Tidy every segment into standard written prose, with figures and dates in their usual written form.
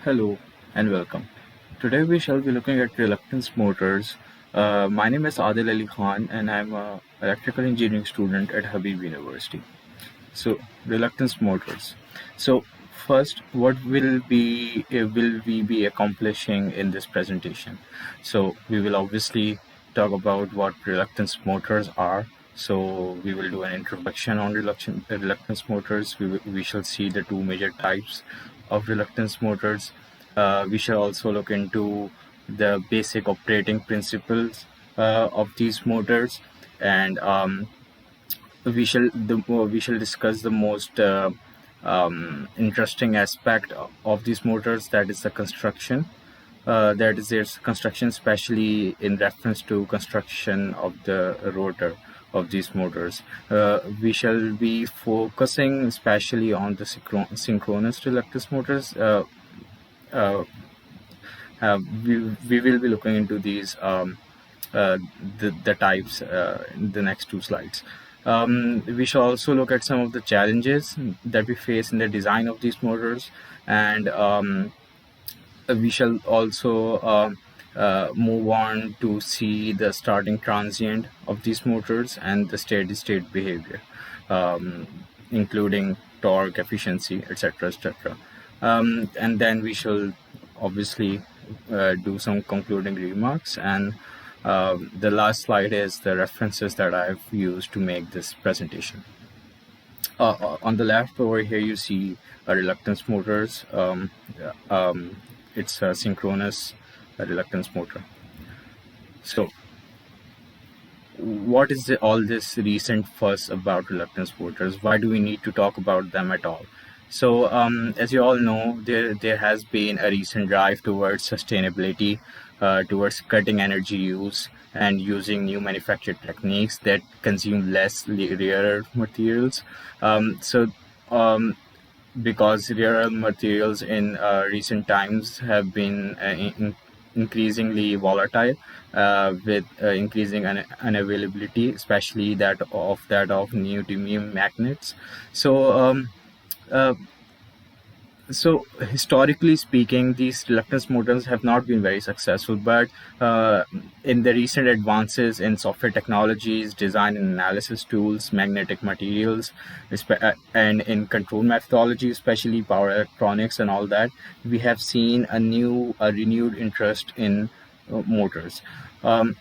Hello and welcome. Today we shall be looking at reluctance motors. My name is Adil Ali Khan and I'm a electrical engineering student at Habib University. So, reluctance motors. So, first, what will we be accomplishing in this presentation? So, we will obviously talk about what reluctance motors are. So, we will do an introduction on reluctance motors. We shall see the two major types of reluctance motors. We shall also look into the basic operating principles of these motors, and we shall discuss the most interesting aspect of these motors, that is the construction. That is their construction, especially in reference to construction of the rotor of these motors. We shall be focusing especially on the synchronous reluctance motors. Uh, we will be looking into these uh, the types in the next two slides. We shall also look at some of the challenges that we face in the design of these motors, and we shall also move on to see the starting transient of these motors and the steady state behavior, um, including torque, efficiency, etc., etc. And then we shall obviously do some concluding remarks, and the last slide is the references that I've used to make this presentation. On the left over here, you see a reluctance motors. It's a synchronous reluctance motor. So, what is all this recent fuss about reluctance motors? Why do we need to talk about them at all? So, as you all know, there has been a recent drive towards sustainability, towards cutting energy use and using new manufactured techniques that consume less rare materials. So, um, because rare materials in recent times have been increasingly volatile, with increasing unavailability, especially that of neodymium magnets. So, uh, so historically speaking, these reluctance motors have not been very successful, but in the recent advances in software technologies, design and analysis tools, magnetic materials, and in control methodology, especially power electronics and all that, we have seen a renewed interest in motors. Um,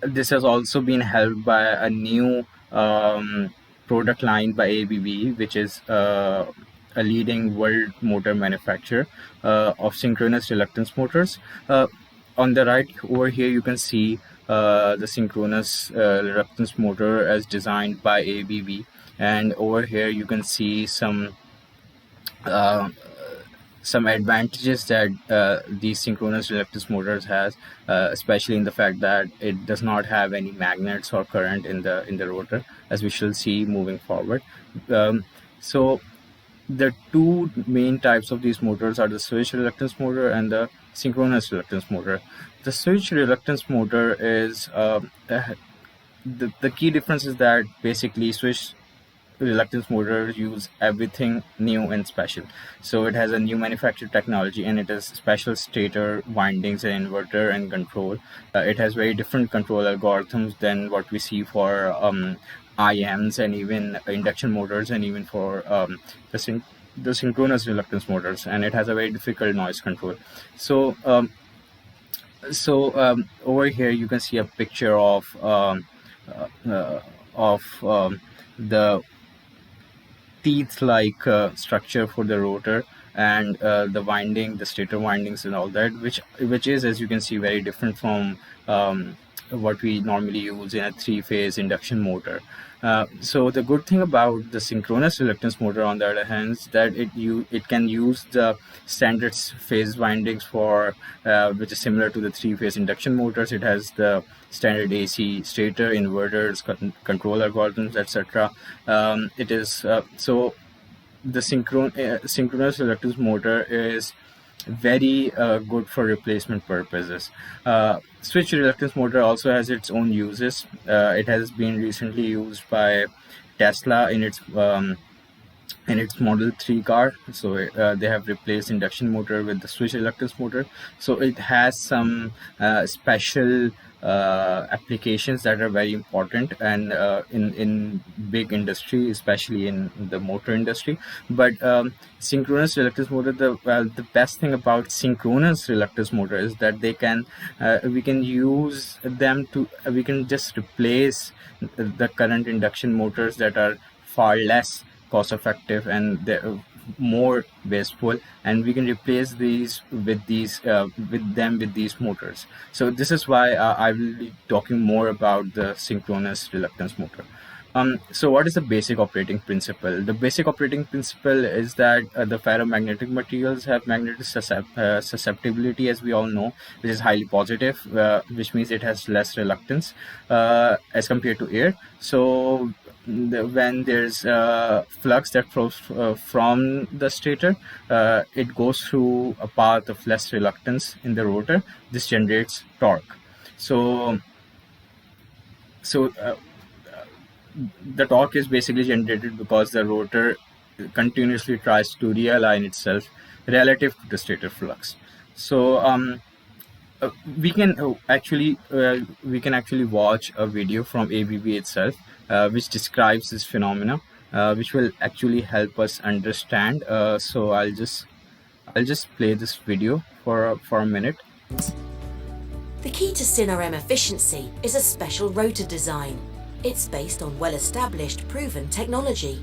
this has also been helped by a new product line by ABB, which is a leading world motor manufacturer of synchronous reluctance motors. On the right over here, you can see the synchronous reluctance motor as designed by ABB, and over here you can see uh, some advantages that these synchronous reluctance motors has, especially in the fact that it does not have any magnets or current in the rotor, as we shall see moving forward. So the two main types of these motors are the switch reluctance motor and the synchronous reluctance motor. The switch reluctance motor is the key difference is that basically switch reluctance motors use everything new and special. So it has a new manufactured technology, and it has special stator windings and inverter and control. It has very different control algorithms than what we see for IMs and even induction motors, and even for the synchronous reluctance motors, and it has a very difficult noise control. So over here you can see a picture of the teeth-like structure for the rotor, and the stator windings and all that, which is, as you can see, very different from what we normally use in a three-phase induction motor. So the good thing about the synchronous reluctance motor, on the other hand, is that it can use the standard phase windings for which is similar to the three-phase induction motors. It has the standard AC stator, inverters, control algorithms, etc. It is so the synchronous reluctance motor is very good for replacement purposes. Switch reluctance motor also has its own uses. It has been recently used by Tesla in its in its Model 3 car. So they have replaced induction motor with the switch reluctance motor. So it has some special applications that are very important, and in big industry, especially in the motor industry. But synchronous reluctance motor, the best thing about synchronous reluctance motor is that they can we can use them to we can just replace the current induction motors that are far less cost effective and they're more wasteful, and we can replace these with these motors. So this is why I will be talking more about the synchronous reluctance motor. So what is the basic operating principle? The basic operating principle is that the ferromagnetic materials have magnetic susceptibility, as we all know, which is highly positive, which means it has less reluctance as compared to air. So when there's flux that flows from the stator, it goes through a path of less reluctance in the rotor. This generates torque. So so the torque is basically generated because the rotor continuously tries to realign itself relative to the stator flux. So we can actually watch a video from ABB itself, which describes this phenomena, which will actually help us understand. So I'll just play this video for a minute. The key to SynRM efficiency is a special rotor design. It's based on well-established, proven technology.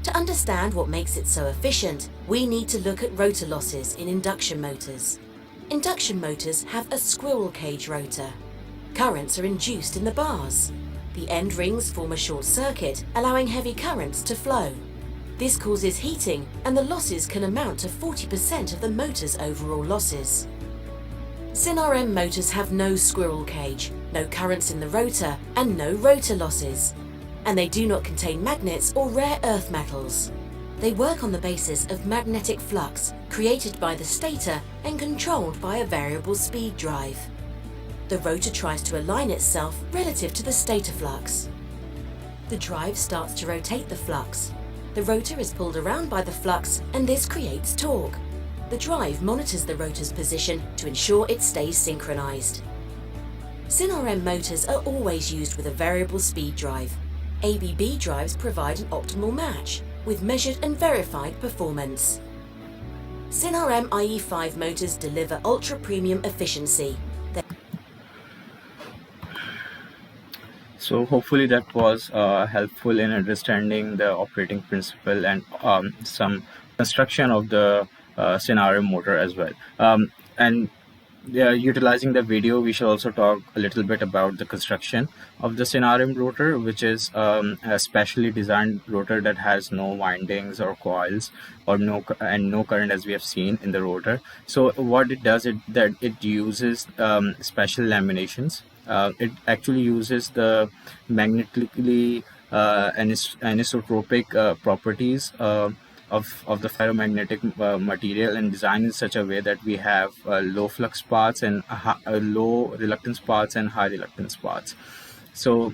To understand what makes it so efficient, we need to look at rotor losses in induction motors. Induction motors have a squirrel cage rotor. Currents are induced in the bars. The end rings form a short circuit, allowing heavy currents to flow. This causes heating, and the losses can amount to 40% of the motor's overall losses. SynRM motors have no squirrel cage, no currents in the rotor, and no rotor losses. And they do not contain magnets or rare earth metals. They work on the basis of magnetic flux created by the stator and controlled by a variable speed drive. The rotor tries to align itself relative to the stator flux. The drive starts to rotate the flux. The rotor is pulled around by the flux, and this creates torque. The drive monitors the rotor's position to ensure it stays synchronized. SynRM motors are always used with a variable speed drive. ABB drives provide an optimal match, with measured and verified performance. SynRM IE5 motors deliver ultra-premium efficiency. So hopefully that was helpful in understanding the operating principle and some construction of the SynRM motor as well. And utilizing the video, we should also talk a little bit about the construction of the SynRM rotor, which is a specially designed rotor that has no windings or coils or no current, as we have seen in the rotor. So what it does is that it uses special laminations. It actually uses the magnetically anisotropic properties of the ferromagnetic material, and designed in such a way that we have low flux paths and low reluctance paths and high reluctance paths. So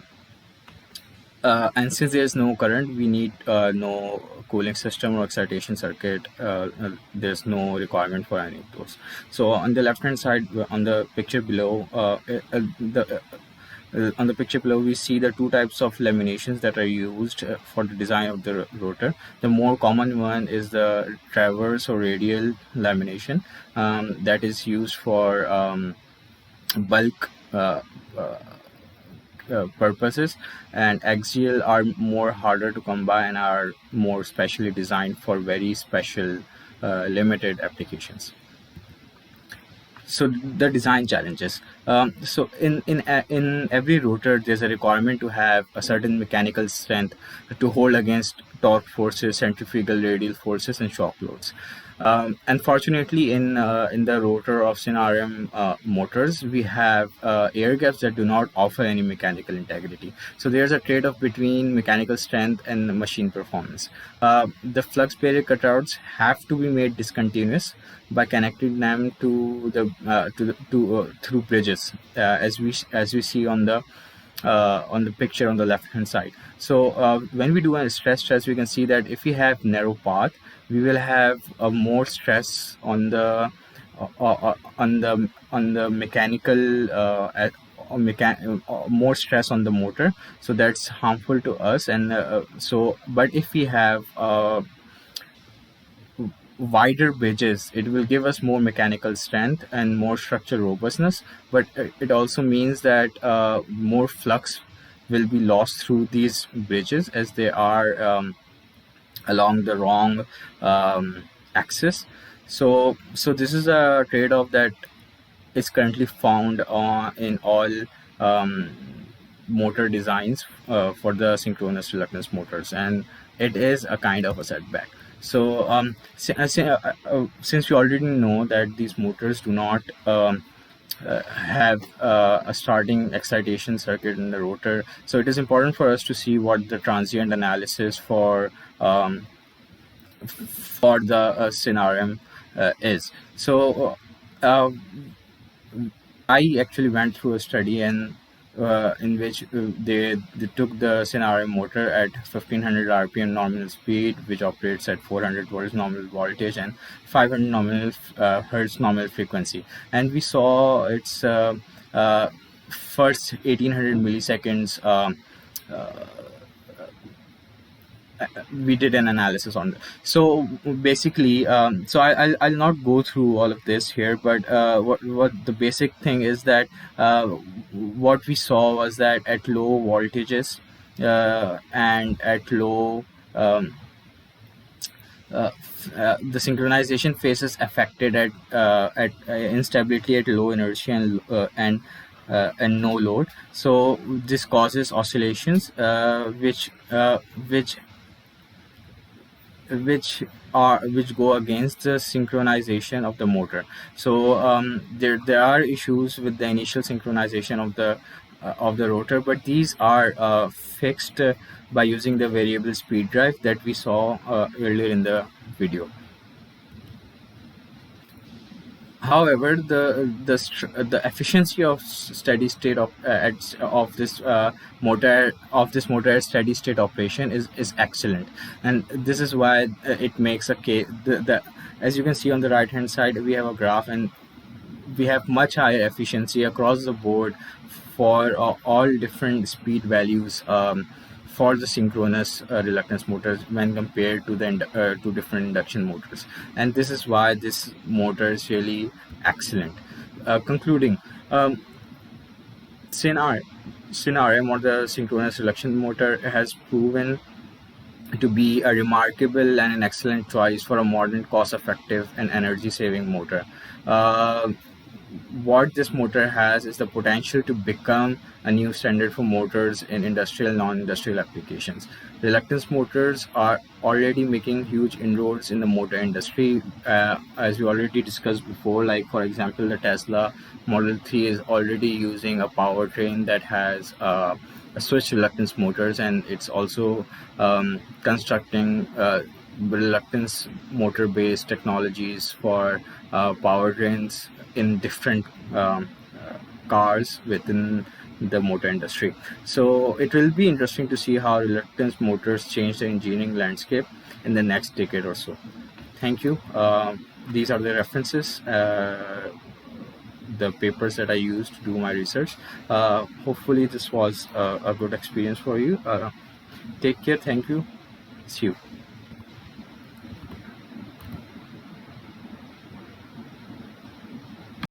and since there's no current, we need no cooling system or excitation circuit. There's no requirement for any of those. So on the left hand side, on the picture below, on the picture below, we see the two types of laminations that are used for the design of the rotor. The more common one is the transverse or radial lamination that is used for bulk purposes, and axial are more harder to come by and are more specially designed for very special limited applications. So the design challenges. So in every rotor, there's a requirement to have a certain mechanical strength to hold against torque forces, centrifugal radial forces, and shock loads. Unfortunately, in the rotor of SynRM motors, we have air gaps that do not offer any mechanical integrity. So there's a trade-off between mechanical strength and machine performance. The flux barrier cutouts have to be made discontinuous by connecting them to the through bridges, as we see on the on the picture on the left hand side. So when we do a stress test, we can see that if we have narrow path, we will have more stress on the mechanical more stress on the motor, so that's harmful to us. And but if we have wider bridges, it will give us more mechanical strength and more structural robustness, but it also means that more flux will be lost through these bridges as they are along the wrong axis. So this is a trade-off that is currently found in all um, motor designs for the synchronous reluctance motors, and it is a kind of a setback. So since we already know that these motors do not have a starting excitation circuit in the rotor, so it is important for us to see what the transient analysis for the SynRM is. So I actually went through a study and in which they took the SynRM motor at 1500 RPM nominal speed, which operates at 400 volts nominal voltage and 500 nominal hertz nominal frequency, and we saw its first 1800 milliseconds. We did an analysis on that. So basically, I'll not go through all of this here, but what the basic thing is that what we saw was that at low voltages and at low the synchronization phase is affected at instability at low inertia and no load. So this causes oscillations, which go against the synchronization of the motor. So there are issues with the initial synchronization of the rotor, but these are fixed by using the variable speed drive that we saw earlier in the video. However, the efficiency of steady state of this motor at steady state operation is excellent, and this is why it makes a case. As you can see on the right hand side, we have a graph, and we have much higher efficiency across the board for all different speed values for the synchronous reluctance motors when compared to the to different induction motors, and this is why this motor is really excellent. Concluding, SynRM, or the synchronous reluctance motor, has proven to be a remarkable and an excellent choice for a modern, cost-effective, and energy-saving motor. What this motor has is the potential to become a new standard for motors in industrial and non-industrial applications. Reluctance motors are already making huge inroads in the motor industry, as we already discussed before. Like, for example, the Tesla Model 3 is already using a powertrain that has a switch reluctance motors, and it's also constructing reluctance motor based technologies for powertrains in different cars within the motor industry. So it will be interesting to see how reluctance motors change the engineering landscape in the next decade or so. Thank you. These are the references, the papers that I used to do my research. Hopefully this was a good experience for you. Take care. Thank you. See you.